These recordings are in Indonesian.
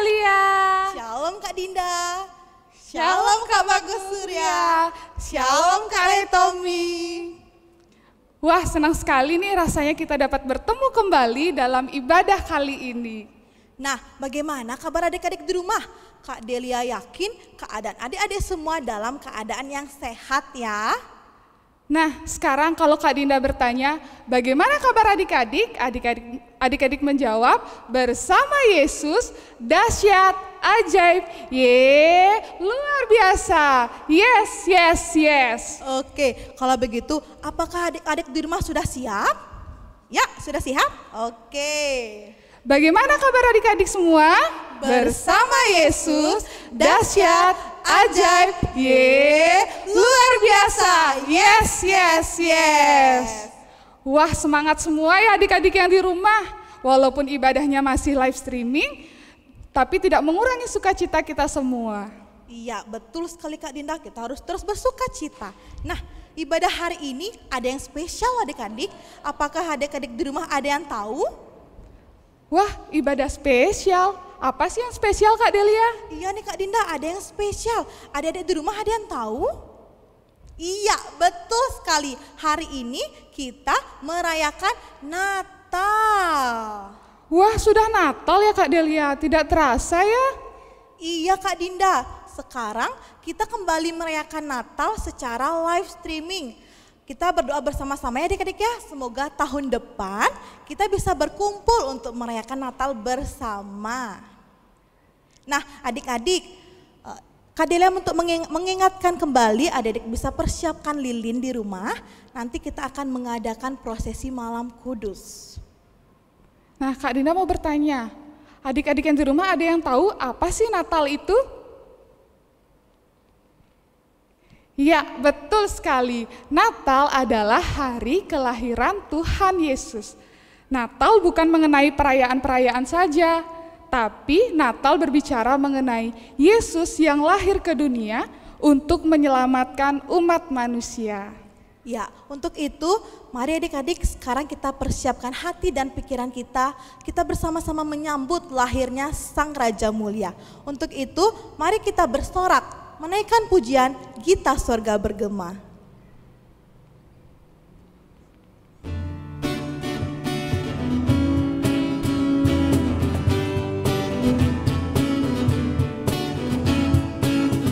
Delia. Shalom Kak Dinda. Shalom Kak Bagus Surya. Shalom Kak Letomi. Wah, senang sekali nih rasanya kita dapat bertemu kembali dalam ibadah kali ini. Nah, bagaimana kabar adik-adik di rumah? Kak Delia yakin keadaan adik-adik semua dalam keadaan yang sehat ya. Nah, sekarang kalau Kak Dinda bertanya, bagaimana kabar adik-adik? Adik-adik menjawab, bersama Yesus, dahsyat, ajaib, luar biasa. Yes, yes, yes. Oke, kalau begitu apakah adik-adik di rumah sudah siap? Ya, sudah siap? Oke. Bagaimana kabar adik-adik semua? Bersama Yesus, dahsyat, ajaib, luar biasa. Yes, yes, yes. Wah, semangat semua ya adik-adik yang di rumah. Walaupun ibadahnya masih live streaming, tapi tidak mengurangi sukacita kita semua. Iya, betul sekali Kak Dinda, kita harus terus bersuka cita. Nah, ibadah hari ini ada yang spesial adik-adik. Apakah adik-adik di rumah ada yang tahu? Wah, ibadah spesial. Apa sih yang spesial Kak Delia? Iya nih Kak Dinda, ada yang spesial. Adik-adik di rumah ada yang tahu? Iya, betul sekali. Hari ini kita merayakan Natal. Wah, sudah Natal ya Kak Delia, tidak terasa ya? Iya Kak Dinda, sekarang kita kembali merayakan Natal secara live streaming. Kita berdoa bersama-sama ya adik-adik ya, semoga tahun depan kita bisa berkumpul untuk merayakan Natal bersama. Nah adik-adik, Kak Delia untuk mengingatkan kembali adik-adik bisa persiapkan lilin di rumah, nanti kita akan mengadakan prosesi malam kudus. Nah Kak Dinda mau bertanya, adik-adik yang di rumah ada yang tahu apa sih Natal itu? Ya, betul sekali. Natal adalah hari kelahiran Tuhan Yesus. Natal bukan mengenai perayaan-perayaan saja, tapi Natal berbicara mengenai Yesus yang lahir ke dunia untuk menyelamatkan umat manusia. Ya, untuk itu mari adik-adik sekarang kita persiapkan hati dan pikiran kita bersama-sama menyambut lahirnya Sang Raja Mulia. Untuk itu mari kita bersorak, menaikkan pujian Gita Sorga Bergema.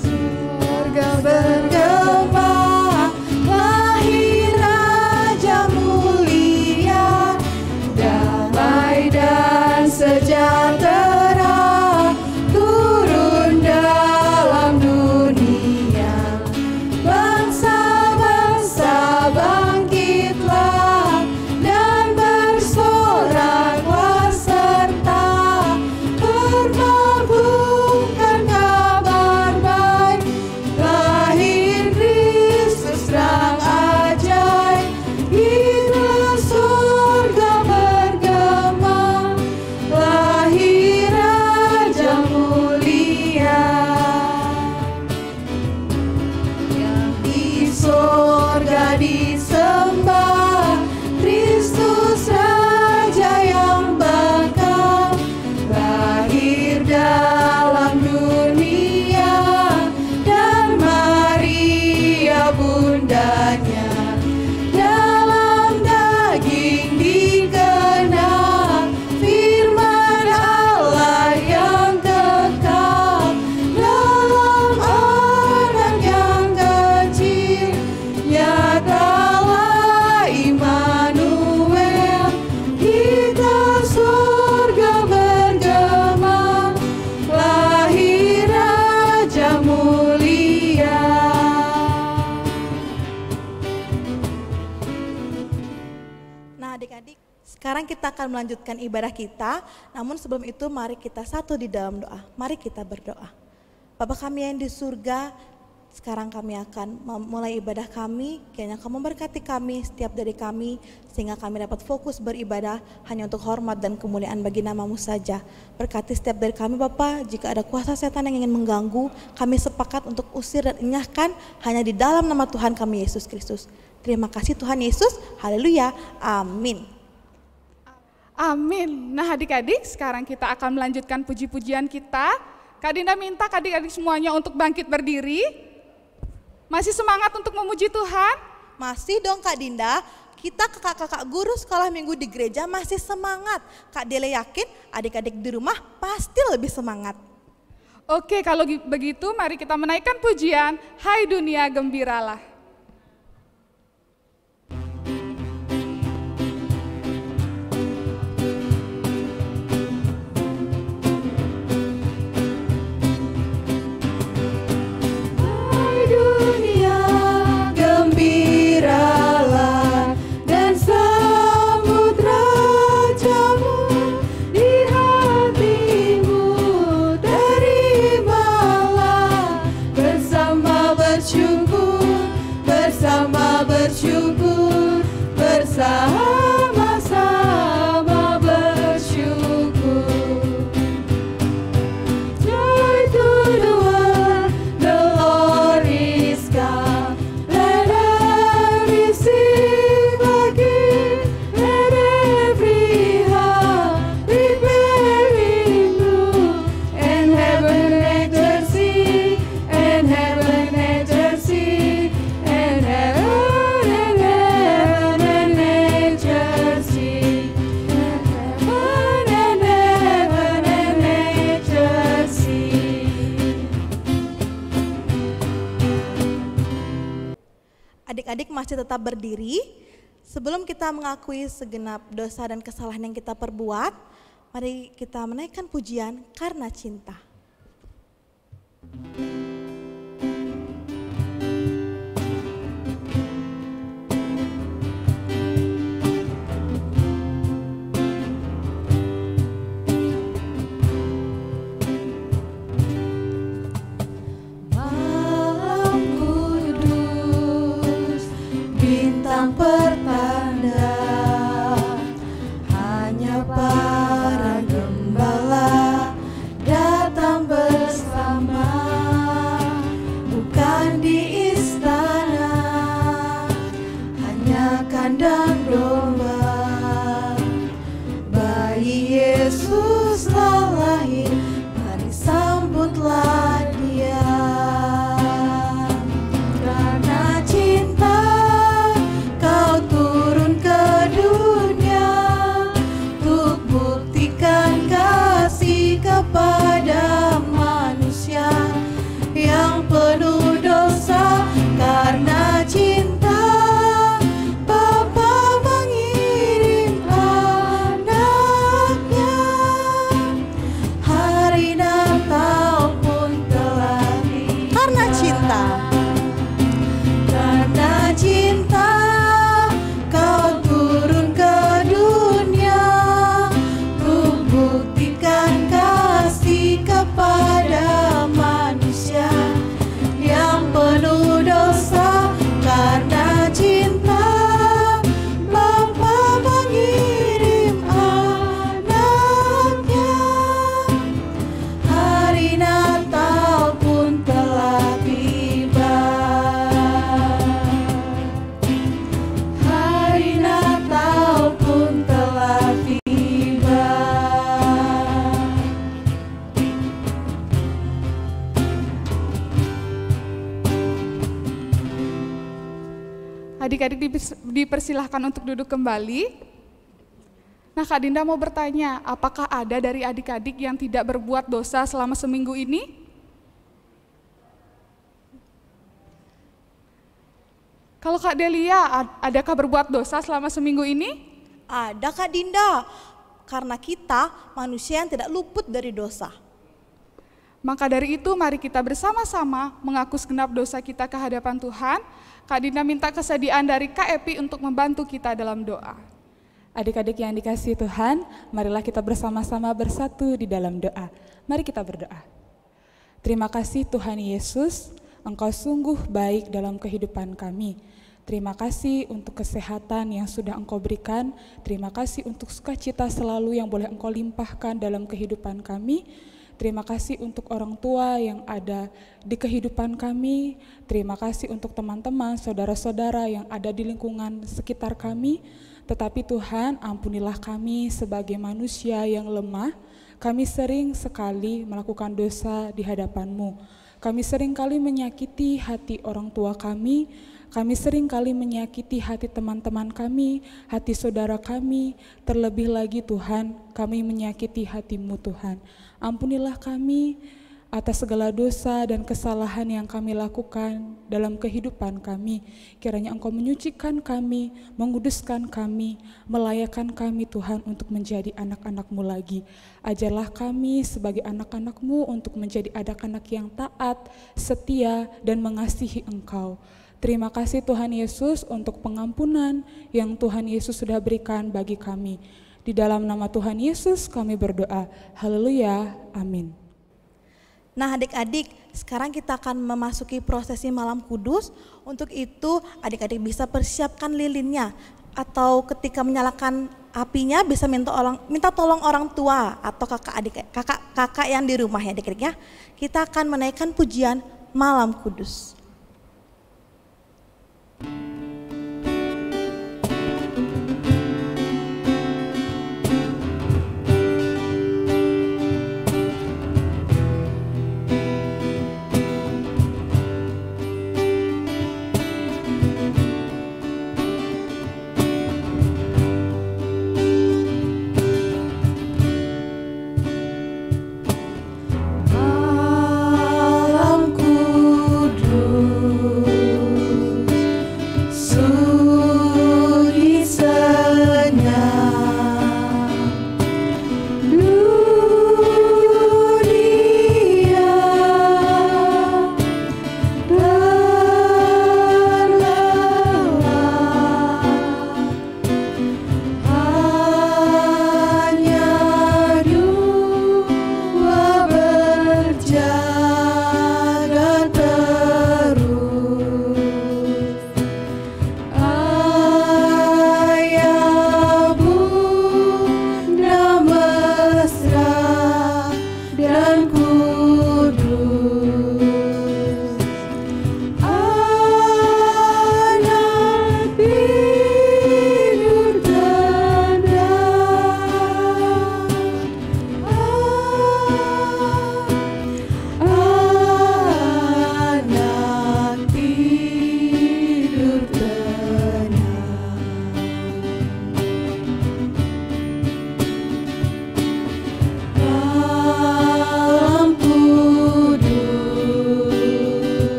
Sorga bergema, lahir Raja Mulia, damai dan sejahtera turun dalam dunia. Bangsa-bangsa bangkitlah dan bersoraklah serta bermabukkan kabar baik. Lahir Kristus terang ajaib, itulah surga bergema, lahir Raja Mulia. Yang di sorga disembah, Kristus Raja yang bakal lahir dalam dunia, dan Maria bundanya dalam daging dikenal, firman Allah yang kekal dalam anak yang kecil, nyatalah Immanuel, kita surga bergema, lahir Raja Mulia. Nah adik-adik, sekarang kita akan melanjutkan ibadah kita, namun sebelum itu mari kita satu di dalam doa. Mari kita berdoa. Bapa kami yang di surga, sekarang kami akan memulai ibadah kami. Kiranya Kamu memberkati kami, setiap dari kami, sehingga kami dapat fokus beribadah hanya untuk hormat dan kemuliaan bagi nama-Mu saja. Berkati setiap dari kami Bapa, jika ada kuasa setan yang ingin mengganggu, kami sepakat untuk usir dan enyahkan hanya di dalam nama Tuhan kami Yesus Kristus. Terima kasih Tuhan Yesus, haleluya, amin. Amin. Nah adik-adik, sekarang kita akan melanjutkan puji-pujian kita. Kak Dinda minta adik-adik semuanya untuk bangkit berdiri. Masih semangat untuk memuji Tuhan? Masih dong Kak Dinda, kita kakak-kakak guru sekolah minggu di gereja masih semangat. Kak Dele yakin adik-adik di rumah pasti lebih semangat. Oke, kalau begitu mari kita menaikkan pujian, Hai Dunia Gembiralah. Bersama-sama bersyukur. Joy to the world, the Lord is come. Let every sing again, let every heart prepare Him new. And heaven and earth sing, and heaven and earth sing, and heaven and nature sing, and heaven and nature sing. Adik-adik masih tetap berdiri. Sebelum kita mengakui segenap dosa dan kesalahan yang kita perbuat, mari kita menaikkan pujian karena cinta. Malam kudus, bintang pertanda, hanya para gembala datang bersama, bukan di istana, hanya kandang domba. Bayi Yesus telah lahir, mari sambutlah Dia. Karena cinta Kau turun ke dunia, untuk buktikan kasih kepada manusia yang penuh dosa. Karena cinta Bapa mengirim anaknya, hari Natal pun telah tiba. Karena cinta, Karena cinta Kau turun ke dunia, untuk buktikan kasih kepada manusia yang penuh dosa. Karena cinta Bapa mengirim anaknya, hari Natal pun telah tiba. Hari Natal pun telah tiba. Adik-adik dipersilahkan untuk duduk kembali. Nah Kak Dinda mau bertanya, apakah ada dari adik-adik yang tidak berbuat dosa selama seminggu ini? Kalau Kak Delia, adakah berbuat dosa selama seminggu ini? ada Kak Dinda. Karena kita manusia yang tidak luput dari dosa. Maka dari itu mari kita bersama-sama mengaku segenap dosa kita ke hadapan Tuhan. Kak Dinda minta kesediaan dari Kak Epi untuk membantu kita dalam doa. Adik-adik yang dikasihi Tuhan, marilah kita bersama-sama bersatu di dalam doa. Mari kita berdoa. Terima kasih Tuhan Yesus, Engkau sungguh baik dalam kehidupan kami. Terima kasih untuk kesehatan yang sudah Engkau berikan. Terima kasih untuk sukacita selalu yang boleh Engkau limpahkan dalam kehidupan kami. Terima kasih untuk orang tua yang ada di kehidupan kami. Terima kasih untuk teman-teman, saudara-saudara yang ada di lingkungan sekitar kami. Tetapi Tuhan, ampunilah kami sebagai manusia yang lemah. Kami sering sekali melakukan dosa di hadapan-Mu. Kami sering kali menyakiti hati orang tua kami. Kami sering kali menyakiti hati teman-teman kami, hati saudara kami. Terlebih lagi Tuhan, kami menyakiti hati-Mu Tuhan. Ampunilah kami atas segala dosa dan kesalahan yang kami lakukan dalam kehidupan kami. Kiranya Engkau menyucikan kami, menguduskan kami, melayakkan kami Tuhan untuk menjadi anak-anak-Mu lagi. Ajarlah kami sebagai anak-anak-Mu untuk menjadi anak-anak yang taat, setia, dan mengasihi Engkau. Terima kasih Tuhan Yesus untuk pengampunan yang Tuhan Yesus sudah berikan bagi kami. Di dalam nama Tuhan Yesus kami berdoa. Haleluya. Amin. Nah adik-adik, sekarang kita akan memasuki prosesi malam kudus. Untuk itu adik-adik bisa persiapkan lilinnya, atau ketika menyalakan apinya bisa minta tolong orang tua atau kakak yang di rumah ya adik-adik ya. Kita akan menaikkan pujian malam kudus.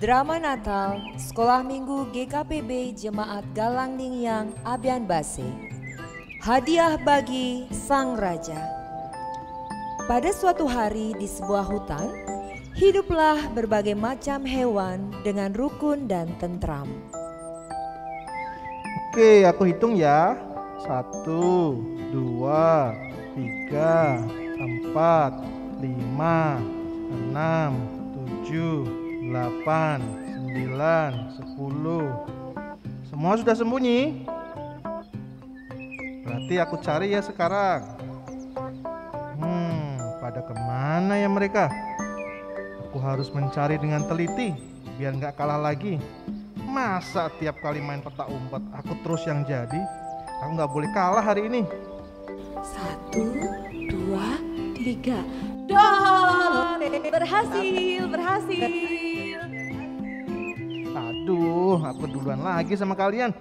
Drama Natal Sekolah Minggu GKPB Jemaat Galang Ningyang Abian Base. Hadiah bagi Sang Raja. Pada suatu hari di sebuah hutan, hiduplah berbagai macam hewan dengan rukun dan tentram. Oke, aku hitung ya. 1, 2, 3, 4, 5, 6, 7, 8, 9, 10. Semua sudah sembunyi? Berarti aku cari ya sekarang. Pada kemana ya mereka? Aku harus mencari dengan teliti biar nggak kalah lagi. Masa tiap kali main petak umpet aku terus yang jadi? Aku nggak boleh kalah hari ini. 1, 2, 2, 3. Dore, berhasil. Aduh, aku duluan lagi sama kalian.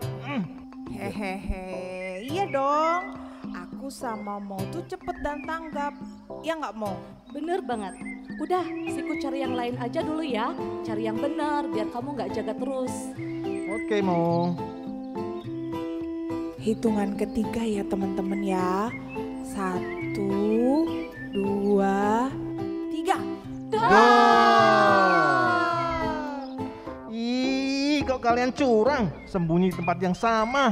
Hehehe, iya dong. Aku sama Mo tuh cepet dan tanggap. Ya nggak Mo? Bener banget. Udah, Siku cari yang lain aja dulu ya. Cari yang benar biar kamu nggak jaga terus. Oke, Mo. Hitungan ketiga ya teman-teman ya. 1, 2, 3. Ih, kok kalian curang? Sembunyi di tempat yang sama.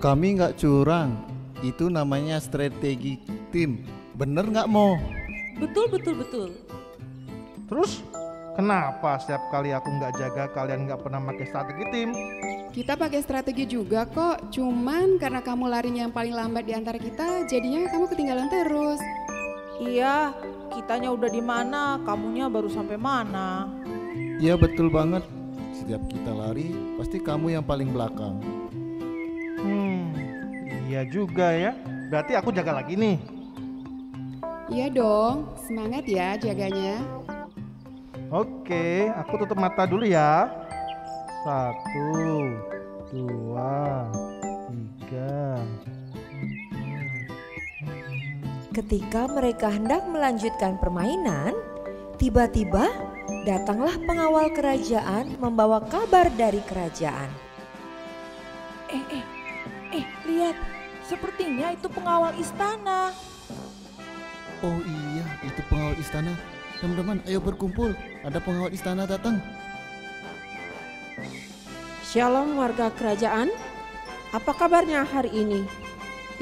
Kami nggak curang, itu namanya strategi tim. Bener nggak Mo? Betul. Terus, kenapa setiap kali aku nggak jaga kalian nggak pernah pakai strategi tim? Kita pakai strategi juga kok, cuman karena kamu larinya yang paling lambat di antara kita, jadinya kamu ketinggalan terus. Iya, kitanya udah di mana, kamunya baru sampai mana. Iya betul banget. Setiap kita lari, pasti kamu yang paling belakang. Iya juga ya. Berarti aku jaga lagi nih. Iya dong, semangat ya jaganya. Oke, aku tutup mata dulu ya. 1, 2, 3. Ketika mereka hendak melanjutkan permainan, tiba-tiba datanglah pengawal kerajaan membawa kabar dari kerajaan. Lihat, sepertinya itu pengawal istana. Oh iya, itu pengawal istana. Teman-teman, ayo berkumpul. Ada pengawal istana datang. Shalom warga kerajaan, apa kabarnya hari ini?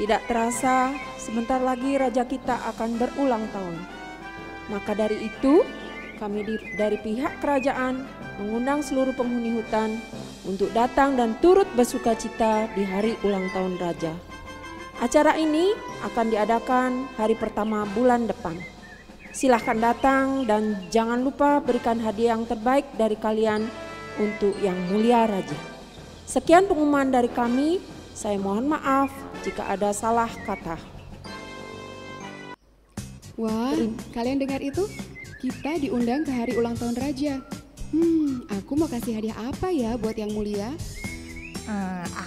Tidak terasa sebentar lagi raja kita akan berulang tahun. Maka dari itu kami dari pihak kerajaan mengundang seluruh penghuni hutan untuk datang dan turut bersukacita di hari ulang tahun raja. Acara ini akan diadakan hari pertama bulan depan. Silahkan datang dan jangan lupa berikan hadiah yang terbaik dari kalian untuk yang mulia raja. Sekian pengumuman dari kami, saya mohon maaf jika ada salah kata. Wah, kalian dengar itu? Kita diundang ke hari ulang tahun raja. Aku mau kasih hadiah apa ya buat yang mulia?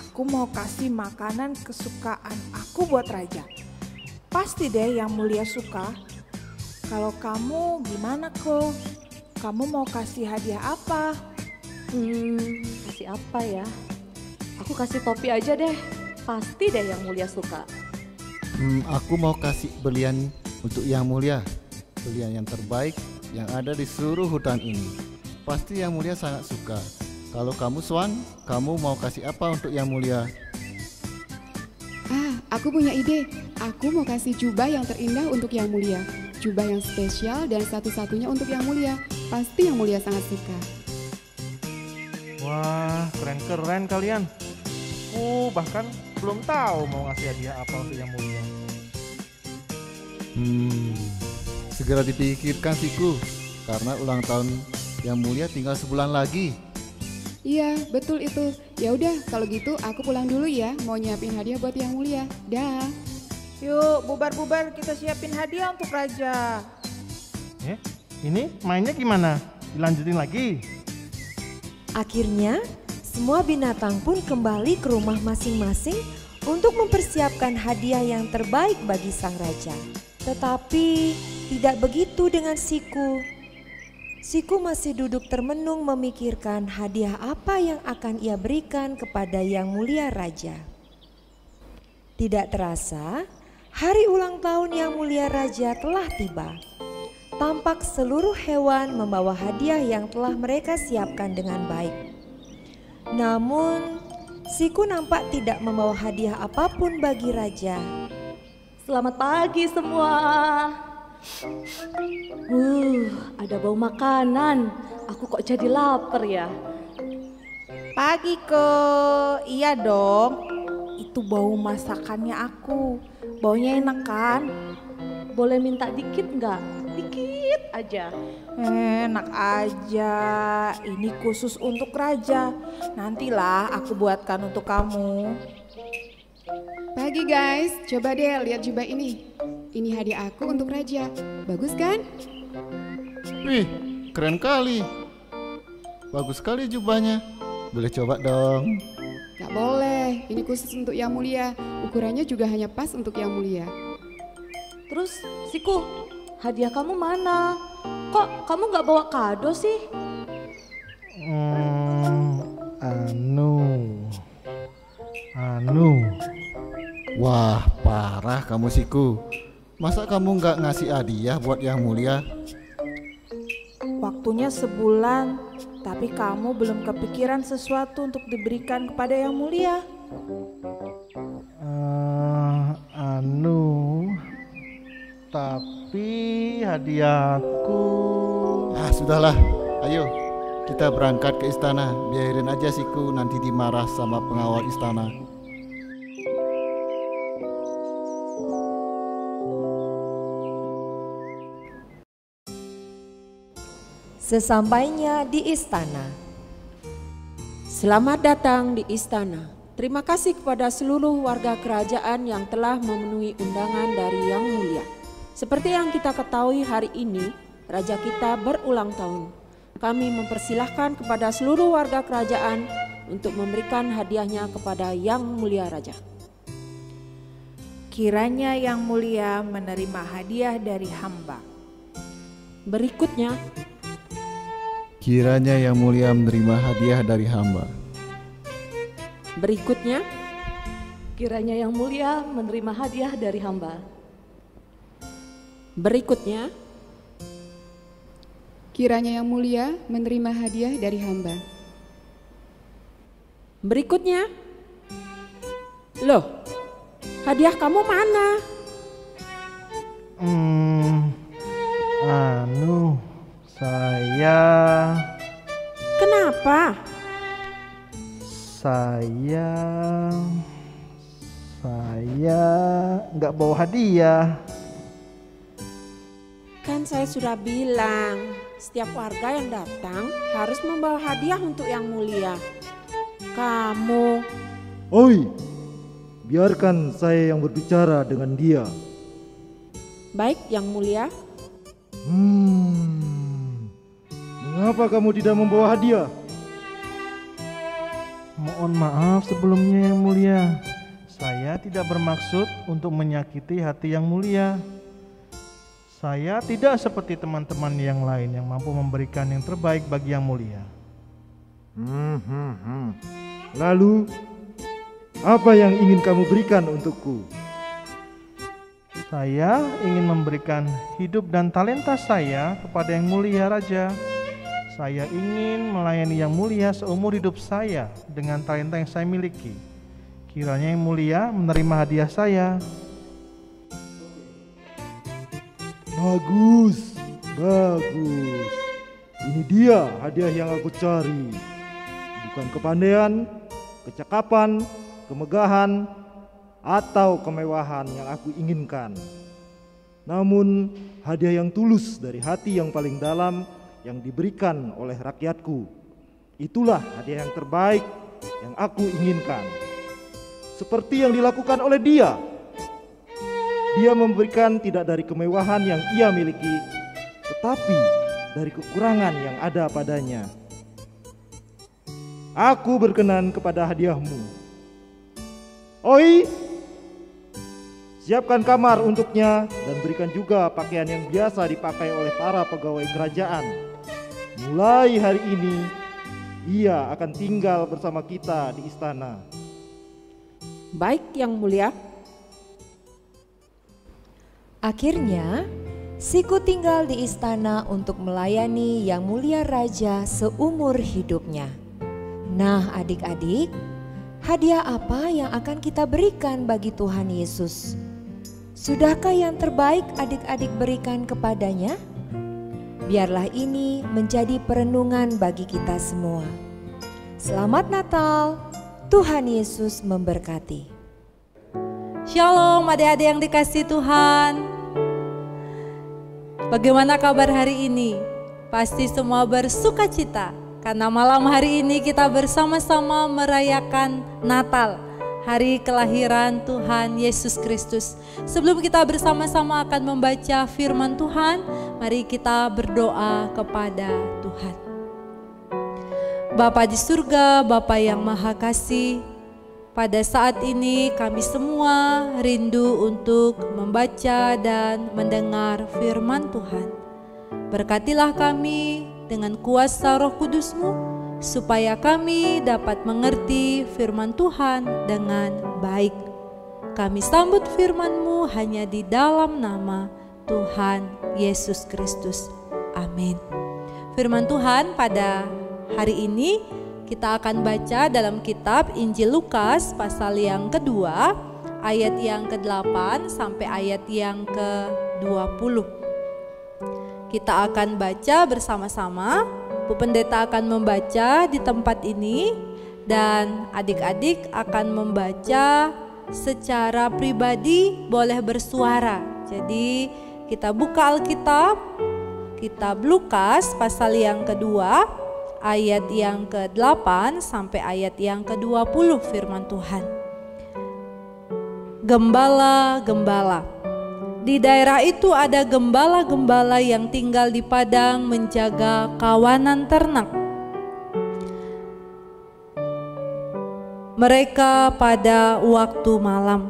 Aku mau kasih makanan kesukaan aku buat raja. Pasti deh yang mulia suka. Kalau kamu gimana kok? Kamu mau kasih hadiah apa? Kasih apa ya? Aku kasih topi aja deh. Pasti deh yang mulia suka. Aku mau kasih berlian untuk yang mulia. Berlian yang terbaik yang ada di seluruh hutan ini. Pasti yang mulia sangat suka. Kalau kamu Swan, kamu mau kasih apa untuk yang mulia? Aku punya ide. Aku mau kasih jubah yang terindah untuk yang mulia. Jubah yang spesial dan satu-satunya untuk yang mulia. Pasti yang mulia sangat suka. Wah, keren-keren kalian. Aku bahkan belum tahu mau ngasih hadiah apa untuk yang mulia. Segera dipikirkan Siku, karena ulang tahun yang mulia tinggal sebulan lagi. Iya, betul itu. Ya udah, kalau gitu aku pulang dulu ya. Mau nyiapin hadiah buat yang mulia. Dah. Yuk, bubar-bubar kita siapin hadiah untuk raja. Ini mainnya gimana? Dilanjutin lagi? Akhirnya, semua binatang pun kembali ke rumah masing-masing untuk mempersiapkan hadiah yang terbaik bagi sang raja. Tetapi tidak begitu dengan Siku. Siku masih duduk termenung memikirkan hadiah apa yang akan ia berikan kepada yang mulia raja. Tidak terasa, hari ulang tahun yang mulia raja telah tiba. Tampak seluruh hewan membawa hadiah yang telah mereka siapkan dengan baik. Namun, Siku nampak tidak membawa hadiah apapun bagi raja. Selamat pagi semua. Ada bau makanan. Aku kok jadi lapar ya. Pagi kok, iya dong. Itu bau masakannya aku. Baunya enak kan? Boleh minta dikit nggak? Dikit aja. Enak aja. Ini khusus untuk raja. Nantilah aku buatkan untuk kamu. Pagi guys, coba deh lihat jubah ini. ini hadiah aku untuk Raja. Bagus kan? Wih, keren kali. Bagus sekali jubahnya. Boleh coba dong. Gak boleh, ini khusus untuk Yang Mulia. Ukurannya juga hanya pas untuk Yang Mulia. Terus, Siku, hadiah kamu mana? Kok kamu gak bawa kado sih? Anu. Wah, parah kamu Siku. Masa kamu nggak ngasih hadiah buat Yang Mulia? Waktunya sebulan, tapi kamu belum kepikiran sesuatu untuk diberikan kepada Yang Mulia. Tapi hadiahku. Sudahlah, ayo kita berangkat ke istana. Biarin aja Siku nanti dimarah sama pengawal istana. Sesampainya di istana. Selamat datang di istana. Terima kasih kepada seluruh warga kerajaan yang telah memenuhi undangan dari Yang Mulia. Seperti yang kita ketahui hari ini, Raja kita berulang tahun. Kami mempersilahkan kepada seluruh warga kerajaan untuk memberikan hadiahnya kepada Yang Mulia Raja. Kiranya Yang Mulia menerima hadiah dari hamba. Berikutnya, kiranya Yang Mulia menerima hadiah dari hamba. Berikutnya, kiranya Yang Mulia menerima hadiah dari hamba. Berikutnya, kiranya Yang Mulia menerima hadiah dari hamba. Berikutnya, loh, hadiah kamu mana? Saya. Kenapa? Saya nggak bawa hadiah. Kan saya sudah bilang, setiap warga yang datang harus membawa hadiah untuk Yang Mulia. Kamu... Oi, biarkan saya yang berbicara dengan dia. Baik, Yang Mulia. Mengapa kamu tidak membawa hadiah? Mohon maaf sebelumnya Yang Mulia. Saya tidak bermaksud untuk menyakiti hati Yang Mulia. Saya tidak seperti teman-teman yang lain yang mampu memberikan yang terbaik bagi Yang Mulia. Lalu, apa yang ingin kamu berikan untukku? Saya ingin memberikan hidup dan talenta saya kepada Yang Mulia Raja. Saya ingin melayani Yang Mulia seumur hidup saya dengan talenta yang saya miliki. Kiranya Yang Mulia menerima hadiah saya. Bagus, bagus. Ini dia hadiah yang aku cari. Bukan kepandaian, kecakapan, kemegahan, atau kemewahan yang aku inginkan. Namun hadiah yang tulus dari hati yang paling dalam yang diberikan oleh rakyatku. Itulah hadiah yang terbaik yang aku inginkan. Seperti yang dilakukan oleh dia. Dia memberikan tidak dari kemewahan yang ia miliki, tetapi dari kekurangan yang ada padanya. Aku berkenan kepada hadiahmu. Oi, siapkan kamar untuknya dan berikan juga pakaian yang biasa dipakai oleh para pegawai kerajaan. Mulai hari ini, ia akan tinggal bersama kita di istana. Baik, Yang Mulia. Akhirnya, Siku tinggal di istana untuk melayani Yang Mulia Raja seumur hidupnya. Nah, adik-adik, hadiah apa yang akan kita berikan bagi Tuhan Yesus? Sudahkah yang terbaik adik-adik berikan kepadanya? Biarlah ini menjadi perenungan bagi kita semua. Selamat Natal, Tuhan Yesus memberkati. Shalom adik-adik yang dikasihi Tuhan. Bagaimana kabar hari ini? Pasti semua bersuka cita karena malam hari ini kita bersama-sama merayakan Natal. hari kelahiran Tuhan Yesus Kristus. Sebelum kita bersama-sama akan membaca firman Tuhan, mari kita berdoa kepada Tuhan. Bapa di surga, Bapa yang Maha Kasih, pada saat ini kami semua rindu untuk membaca dan mendengar firman Tuhan. Berkatilah kami dengan kuasa Roh Kudus-Mu, supaya kami dapat mengerti firman Tuhan dengan baik. Kami sambut firman-Mu hanya di dalam nama Tuhan Yesus Kristus. Amin. Firman Tuhan pada hari ini kita akan baca dalam kitab Injil Lukas pasal yang kedua, ayat yang ke-8 sampai ayat yang ke-20. Kita akan baca bersama-sama. Bu Pendeta akan membaca di tempat ini dan adik-adik akan membaca secara pribadi, boleh bersuara. Jadi kita buka Alkitab, kitab Lukas pasal yang kedua, ayat yang ke-8 sampai ayat yang ke-20 firman Tuhan. Gembala-gembala. Di daerah itu ada gembala-gembala yang tinggal di padang menjaga kawanan ternak. Mereka pada waktu malam,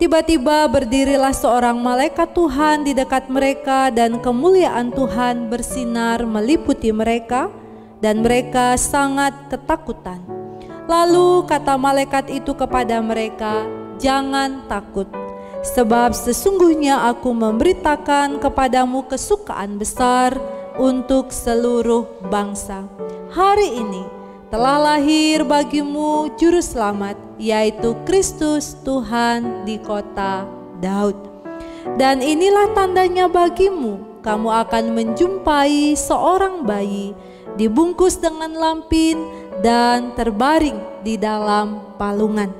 tiba-tiba berdirilah seorang malaikat Tuhan di dekat mereka dan kemuliaan Tuhan bersinar meliputi mereka dan mereka sangat ketakutan. Lalu kata malaikat itu kepada mereka, "Jangan takut. Sebab sesungguhnya aku memberitakan kepadamu kesukaan besar untuk seluruh bangsa. Hari ini telah lahir bagimu Juru Selamat, yaitu Kristus Tuhan di kota Daud. Dan inilah tandanya bagimu, kamu akan menjumpai seorang bayi dibungkus dengan lampin dan terbaring di dalam palungan."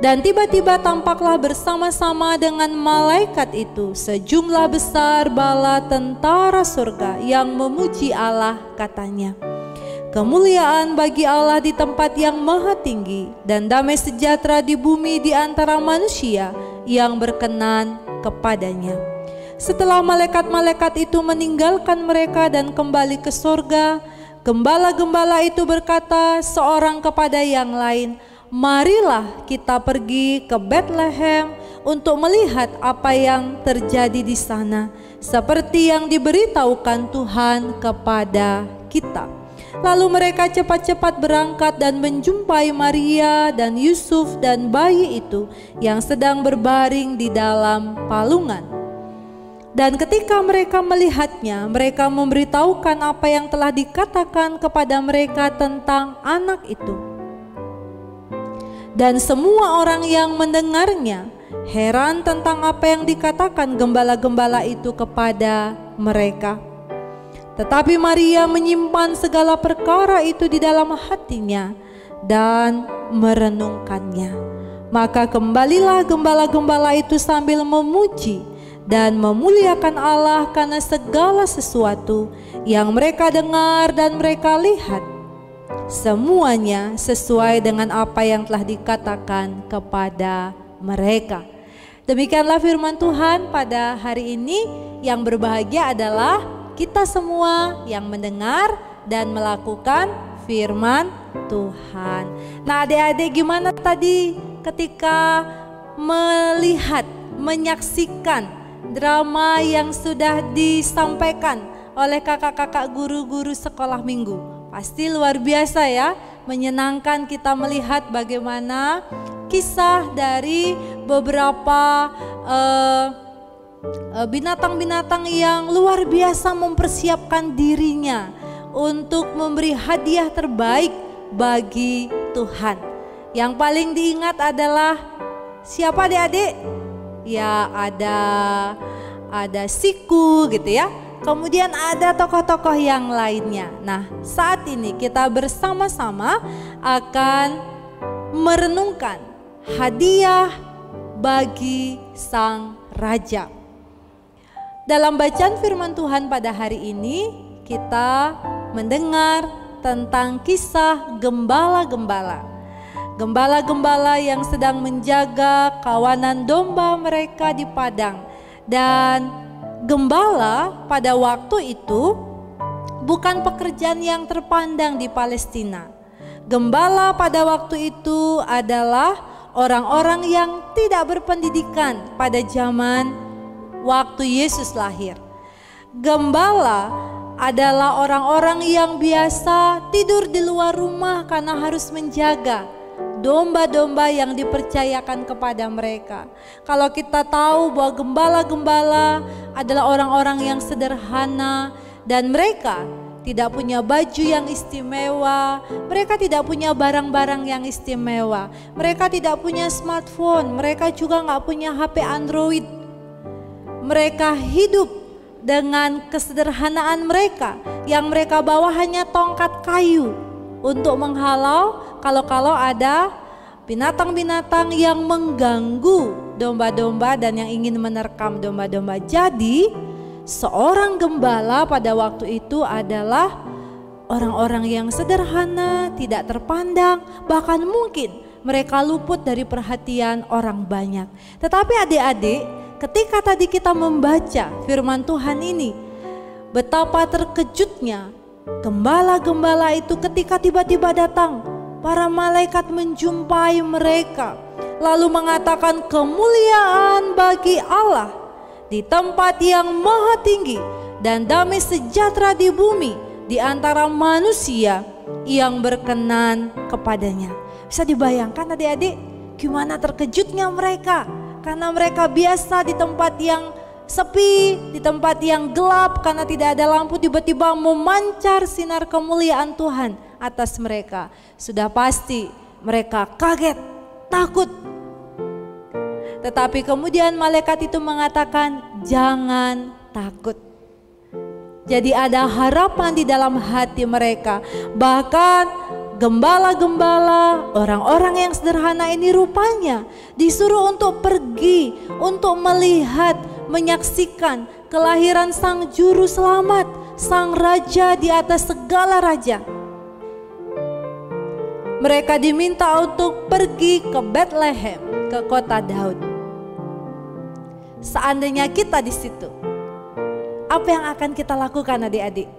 Dan tiba-tiba tampaklah bersama-sama dengan malaikat itu sejumlah besar bala tentara surga yang memuji Allah, katanya, "Kemuliaan bagi Allah di tempat yang maha tinggi dan damai sejahtera di bumi di antara manusia yang berkenan kepadanya." Setelah malaikat-malaikat itu meninggalkan mereka dan kembali ke surga, gembala-gembala itu berkata seorang kepada yang lain, "Marilah kita pergi ke Betlehem untuk melihat apa yang terjadi di sana, seperti yang diberitahukan Tuhan kepada kita." Lalu mereka cepat-cepat berangkat dan menjumpai Maria dan Yusuf dan bayi itu yang sedang berbaring di dalam palungan. Dan ketika mereka melihatnya, mereka memberitahukan apa yang telah dikatakan kepada mereka tentang anak itu. Dan semua orang yang mendengarnya heran tentang apa yang dikatakan gembala-gembala itu kepada mereka. Tetapi Maria menyimpan segala perkara itu di dalam hatinya dan merenungkannya. Maka kembalilah gembala-gembala itu sambil memuji dan memuliakan Allah karena segala sesuatu yang mereka dengar dan mereka lihat. Semuanya sesuai dengan apa yang telah dikatakan kepada mereka. Demikianlah firman Tuhan pada hari ini. Yang berbahagia adalah kita semua yang mendengar dan melakukan firman Tuhan. Nah, adik-adik, gimana tadi ketika melihat, menyaksikan drama yang sudah disampaikan oleh kakak-kakak guru-guru sekolah minggu? Pasti luar biasa ya, menyenangkan kita melihat bagaimana kisah dari beberapa binatang-binatang yang luar biasa mempersiapkan dirinya untuk memberi hadiah terbaik bagi Tuhan. Yang paling diingat adalah siapa adik-adik? Ya ada siku gitu ya. Kemudian ada tokoh-tokoh yang lainnya. Nah, saat ini kita bersama-sama akan merenungkan hadiah bagi Sang Raja. Dalam bacaan firman Tuhan pada hari ini, kita mendengar tentang kisah gembala-gembala. Gembala-gembala yang sedang menjaga kawanan domba mereka di padang. Dan gembala pada waktu itu bukan pekerjaan yang terpandang di Palestina. Gembala pada waktu itu adalah orang-orang yang tidak berpendidikan pada zaman waktu Yesus lahir. Gembala adalah orang-orang yang biasa tidur di luar rumah karena harus menjaga domba-domba yang dipercayakan kepada mereka. Kalau kita tahu bahwa gembala-gembala adalah orang-orang yang sederhana dan mereka tidak punya baju yang istimewa, mereka tidak punya barang-barang yang istimewa, mereka tidak punya smartphone, mereka juga nggak punya HP Android. Mereka hidup dengan kesederhanaan mereka, yang mereka bawa hanya tongkat kayu untuk menghalau kalau ada binatang-binatang yang mengganggu domba-domba dan yang ingin menerkam domba-domba. Jadi seorang gembala pada waktu itu adalah orang-orang yang sederhana, tidak terpandang, bahkan mungkin mereka luput dari perhatian orang banyak. Tetapi adik-adik, ketika tadi kita membaca firman Tuhan ini, betapa terkejutnya gembala-gembala itu ketika tiba-tiba datang, para malaikat menjumpai mereka, lalu mengatakan kemuliaan bagi Allah di tempat yang maha tinggi dan damai sejahtera di bumi di antara manusia yang berkenan kepadanya. Bisa dibayangkan adik-adik gimana terkejutnya mereka, karena mereka biasa di tempat yang sepi, di tempat yang gelap karena tidak ada lampu, tiba-tiba memancar sinar kemuliaan Tuhan atas mereka. Sudah pasti mereka kaget, takut. Tetapi kemudian malaikat itu mengatakan jangan takut. Jadi ada harapan di dalam hati mereka. Bahkan gembala-gembala, orang-orang yang sederhana ini rupanya disuruh untuk pergi, untuk melihat, menyaksikan kelahiran Sang Juru Selamat, Sang Raja di atas segala raja. Mereka diminta untuk pergi ke Bethlehem, ke kota Daud. Seandainya kita di situ, apa yang akan kita lakukan adik-adik?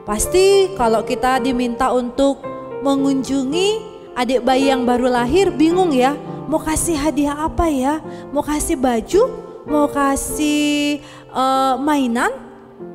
Pasti kalau kita diminta untuk mengunjungi adik bayi yang baru lahir, bingung ya, mau kasih hadiah apa ya? Mau kasih baju, mau kasih mainan,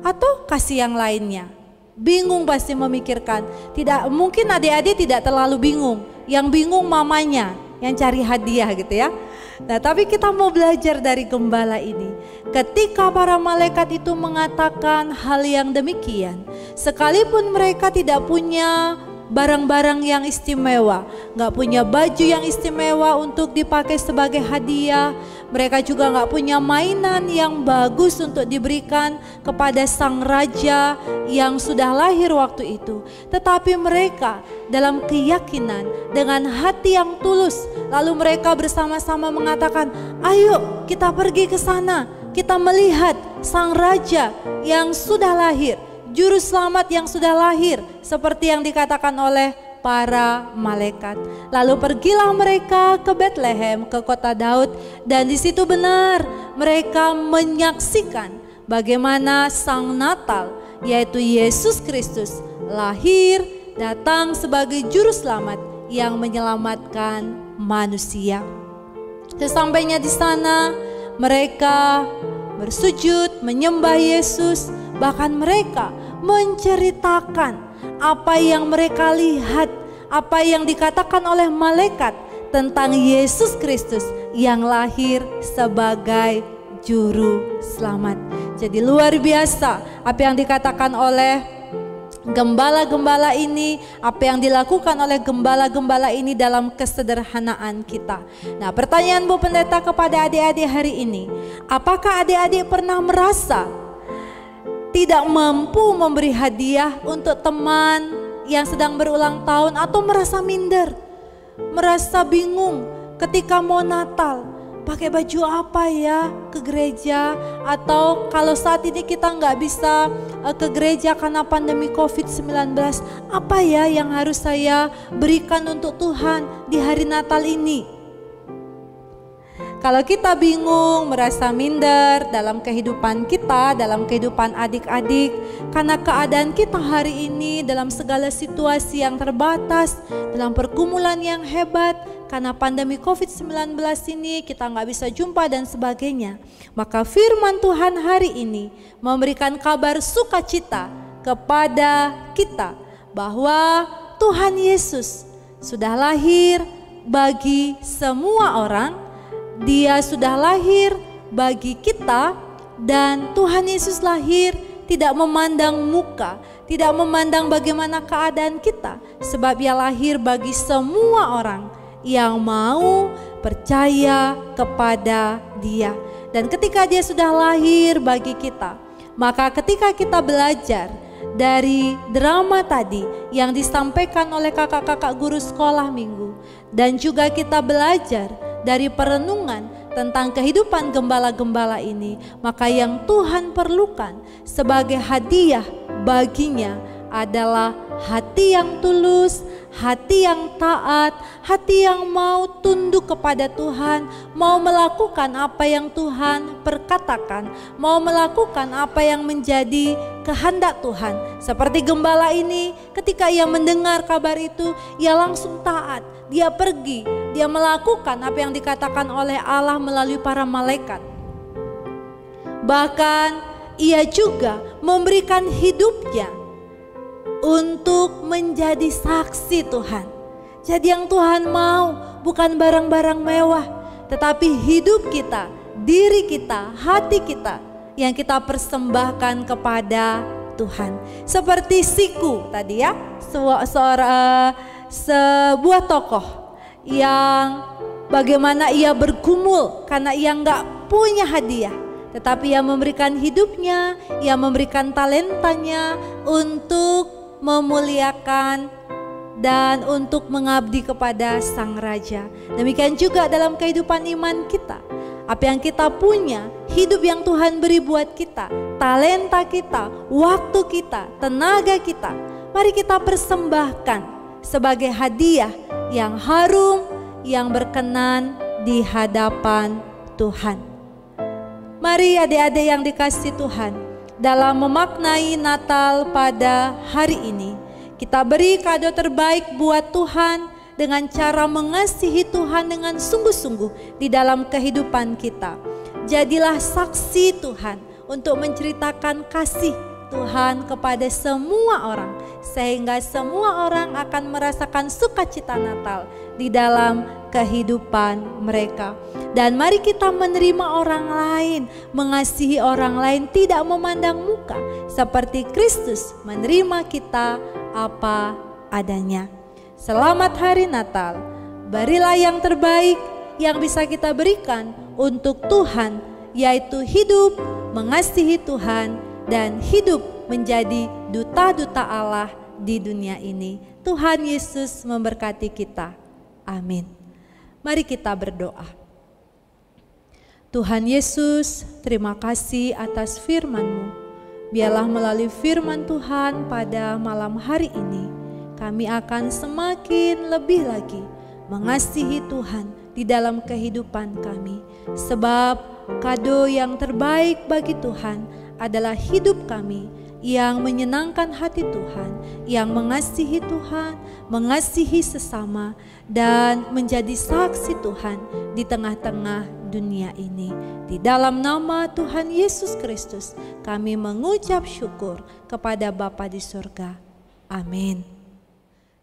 atau kasih yang lainnya? Bingung pasti memikirkan. Tidak mungkin adik-adik tidak terlalu bingung. Yang bingung mamanya yang cari hadiah gitu ya. Nah, tapi kita mau belajar dari gembala ini. Ketika para malaikat itu mengatakan hal yang demikian, sekalipun mereka tidak punya barang-barang yang istimewa, nggak punya baju yang istimewa untuk dipakai sebagai hadiah, mereka juga nggak punya mainan yang bagus untuk diberikan kepada sang raja yang sudah lahir waktu itu. Tetapi mereka dalam keyakinan, dengan hati yang tulus, lalu mereka bersama-sama mengatakan, ayo kita pergi ke sana, kita melihat sang raja yang sudah lahir, Juru Selamat yang sudah lahir, seperti yang dikatakan oleh para malaikat. Lalu pergilah mereka ke Bethlehem, ke kota Daud, dan di situ benar mereka menyaksikan bagaimana Sang Natal, yaitu Yesus Kristus, lahir, datang sebagai Juru Selamat yang menyelamatkan manusia. Sesampainya di sana, mereka bersujud, menyembah Yesus, bahkan mereka menceritakan apa yang mereka lihat, apa yang dikatakan oleh malaikat tentang Yesus Kristus yang lahir sebagai Juru Selamat. Jadi luar biasa apa yang dikatakan oleh gembala-gembala ini, apa yang dilakukan oleh gembala-gembala ini dalam kesederhanaan kita. Nah, pertanyaan Bu Pendeta kepada adik-adik hari ini, apakah adik-adik pernah merasa tidak mampu memberi hadiah untuk teman yang sedang berulang tahun, atau merasa minder, merasa bingung ketika mau Natal? pakai baju apa ya ke gereja? Atau kalau saat ini kita nggak bisa ke gereja karena pandemi COVID-19, apa ya yang harus saya berikan untuk Tuhan di hari Natal ini? Kalau kita bingung, merasa minder dalam kehidupan kita, dalam kehidupan adik-adik, karena keadaan kita hari ini dalam segala situasi yang terbatas, dalam pergumulan yang hebat, karena pandemi COVID-19 ini kita nggak bisa jumpa dan sebagainya. Maka firman Tuhan hari ini memberikan kabar sukacita kepada kita bahwa Tuhan Yesus sudah lahir bagi semua orang. Dia sudah lahir bagi kita, dan Tuhan Yesus lahir tidak memandang muka, tidak memandang bagaimana keadaan kita, sebab Dia lahir bagi semua orang yang mau percaya kepada Dia. Dan ketika Dia sudah lahir bagi kita, maka ketika kita belajar dari drama tadi yang disampaikan oleh kakak-kakak guru sekolah minggu, dan juga kita belajar dari perenungan tentang kehidupan gembala-gembala ini, maka yang Tuhan perlukan sebagai hadiah baginya adalah hati yang tulus, hati yang taat, hati yang mau tunduk kepada Tuhan, mau melakukan apa yang Tuhan perkatakan, mau melakukan apa yang menjadi kehendak Tuhan. Seperti gembala ini, ketika ia mendengar kabar itu, ia langsung taat, dia pergi, dia melakukan apa yang dikatakan oleh Allah melalui para malaikat. Bahkan ia juga memberikan hidupnya untuk menjadi saksi Tuhan. Jadi yang Tuhan mau bukan barang-barang mewah, tetapi hidup kita, diri kita, hati kita yang kita persembahkan kepada Tuhan. Seperti Siku tadi ya, sebuah tokoh yang bagaimana ia bergumul karena ia nggak punya hadiah, tetapi ia memberikan hidupnya, ia memberikan talentanya untuk memuliakan dan untuk mengabdi kepada Sang Raja. Demikian juga dalam kehidupan iman kita, apa yang kita punya, hidup yang Tuhan beri buat kita, talenta kita, waktu kita, tenaga kita, mari kita persembahkan sebagai hadiah yang harum, yang berkenan di hadapan Tuhan. Mari adik-adik yang dikasihi Tuhan, dalam memaknai Natal pada hari ini, kita beri kado terbaik buat Tuhan dengan cara mengasihi Tuhan dengan sungguh-sungguh di dalam kehidupan kita. Jadilah saksi Tuhan untuk menceritakan kasih Tuhan kepada semua orang, sehingga semua orang akan merasakan sukacita Natal di dalam kehidupan mereka. Dan mari kita menerima orang lain, mengasihi orang lain, tidak memandang muka, seperti Kristus menerima kita apa adanya. Selamat hari Natal. Berilah yang terbaik yang bisa kita berikan untuk Tuhan, yaitu hidup mengasihi Tuhan dan hidup menjadi duta-duta Allah di dunia ini. Tuhan Yesus memberkati kita. Amin. Mari kita berdoa. Tuhan Yesus, terima kasih atas firman-Mu. Biarlah melalui firman Tuhan pada malam hari ini, kami akan semakin lebih lagi mengasihi Tuhan di dalam kehidupan kami. Sebab kado yang terbaik bagi Tuhan adalah hidup kami yang menyenangkan hati Tuhan, yang mengasihi Tuhan, mengasihi sesama, dan menjadi saksi Tuhan di tengah-tengah dunia ini. Di dalam nama Tuhan Yesus Kristus kami mengucap syukur kepada Bapa di surga. Amin.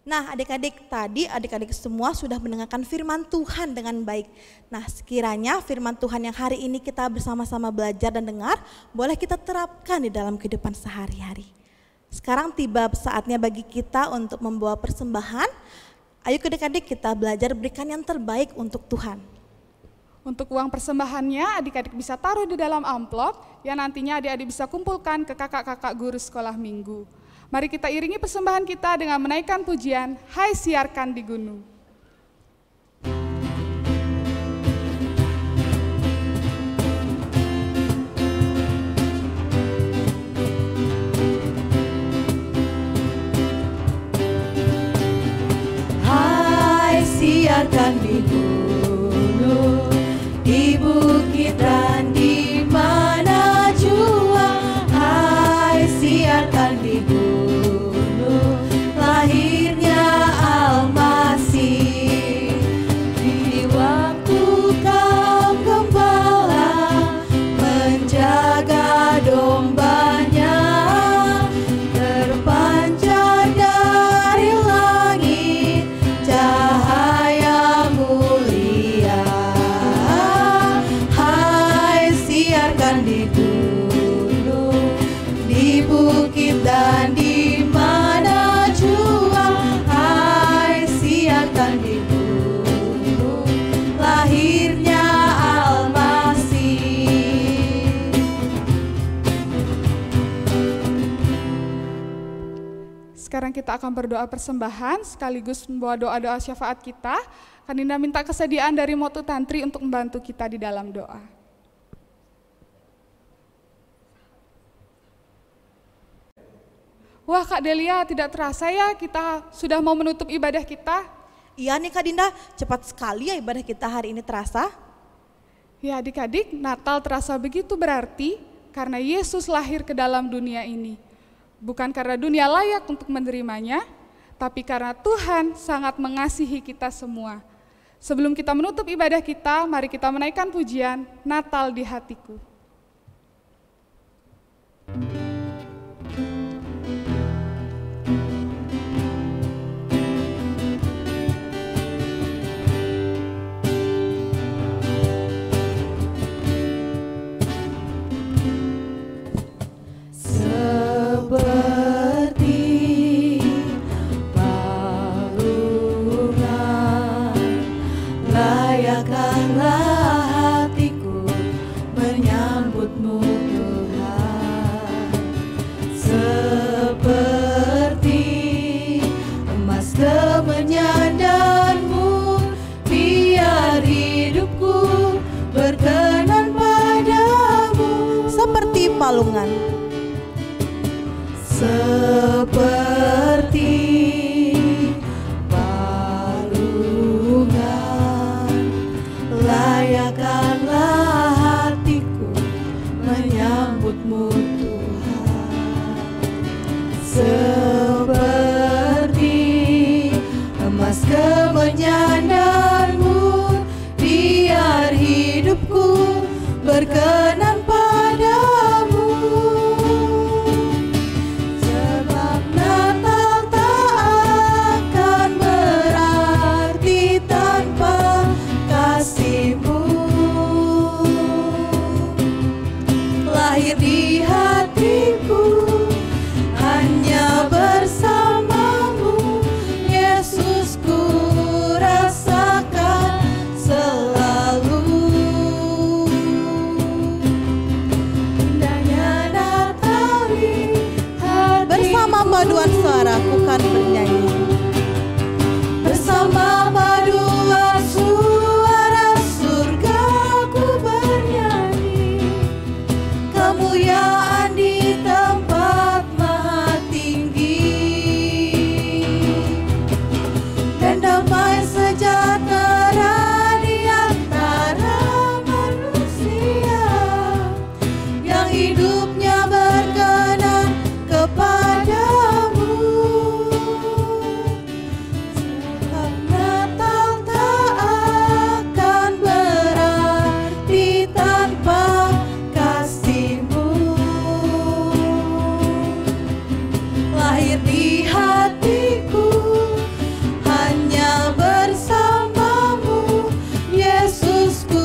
Nah adik-adik, tadi adik-adik semua sudah mendengarkan firman Tuhan dengan baik. Nah sekiranya firman Tuhan yang hari ini kita bersama-sama belajar dan dengar, boleh kita terapkan di dalam kehidupan sehari-hari. Sekarang tiba saatnya bagi kita untuk membawa persembahan. Ayo adik-adik kita belajar berikan yang terbaik untuk Tuhan. Untuk uang persembahannya adik-adik bisa taruh di dalam amplop yang nantinya adik-adik bisa kumpulkan ke kakak-kakak guru sekolah minggu. Mari kita iringi persembahan kita dengan menaikkan pujian, Hai Siarkan di Gunung. sekarang kita akan berdoa persembahan sekaligus membawa doa-doa syafaat kita. Kak Dinda minta kesediaan dari Motu Tantri untuk membantu kita di dalam doa. Wah Kak Delia, tidak terasa ya kita sudah mau menutup ibadah kita. Iya nih Kak Dinda, cepat sekali ya ibadah kita hari ini terasa. Ya adik-adik, Natal terasa begitu berarti karena Yesus lahir ke dalam dunia ini. Bukan karena dunia layak untuk menerimanya, tapi karena Tuhan sangat mengasihi kita semua. Sebelum kita menutup ibadah kita, mari kita menaikkan pujian Natal di Hatiku. Palungan seperti palungan, layakkanlah hatiku menyambutmu Tuhan. Seperti emas kemenyandarmu, biar hidupku berkenan padamu. Di hatiku hanya bersamamu, Yesus, ku rasakan selalu. Indahnya Natal di hatiku. Bersama paduan suara ku kan bernyanyi. Bersama paduan suara surga ku bernyanyi. Kemuliaan di tempat maha tinggi dan damai sejahtera di antara manusia yang hidupnya berkenan kepadamu. Sebab Natal tak akan berarti tanpa lahir di hatiku hanya bersamamu, Yesus, ku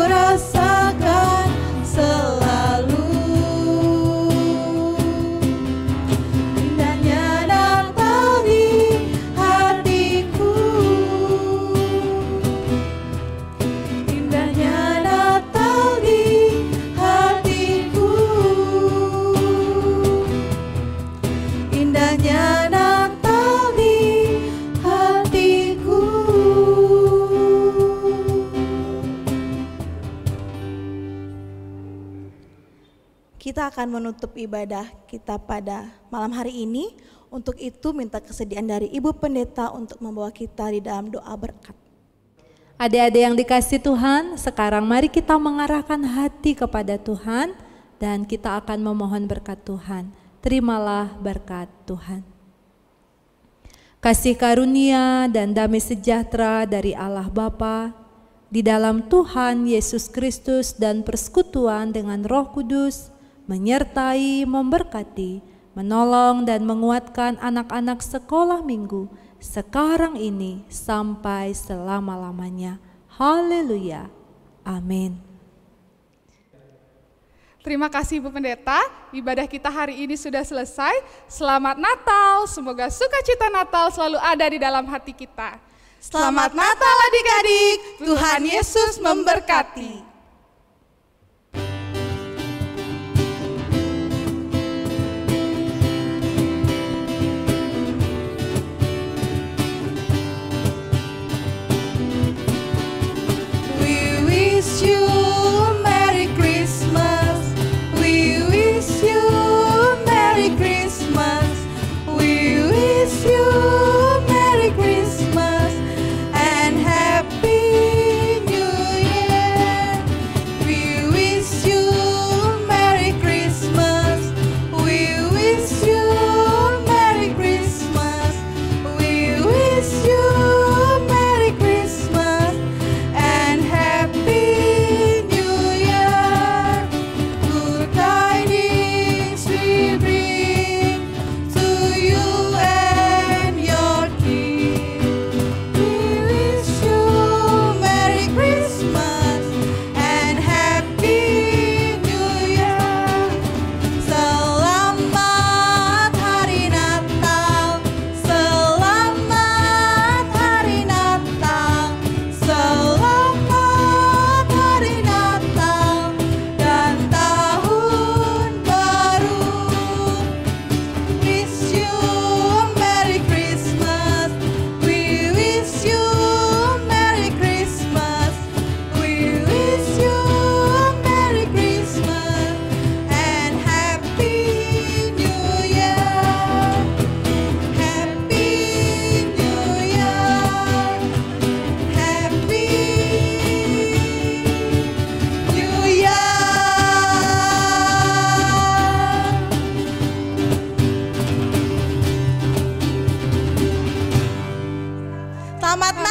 rasakan selalu. Indahnya Natal di hatiku, indahnya Natal di hatiku. Indahnya Natal di hatiku. Kita akan menutup ibadah kita pada malam hari ini. Untuk itu minta kesediaan dari Ibu Pendeta untuk membawa kita di dalam doa berkat. Adik-adik yang dikasihi Tuhan, sekarang mari kita mengarahkan hati kepada Tuhan dan kita akan memohon berkat Tuhan. Terimalah berkat Tuhan. Kasih karunia dan damai sejahtera dari Allah Bapa, di dalam Tuhan Yesus Kristus dan persekutuan dengan Roh Kudus, menyertai, memberkati, menolong dan menguatkan anak-anak sekolah minggu sekarang ini sampai selama-lamanya. Haleluya. Amin. Terima kasih Ibu Pendeta, ibadah kita hari ini sudah selesai. Selamat Natal, semoga sukacita Natal selalu ada di dalam hati kita. Selamat Natal adik-adik, Tuhan Yesus memberkati. Selamat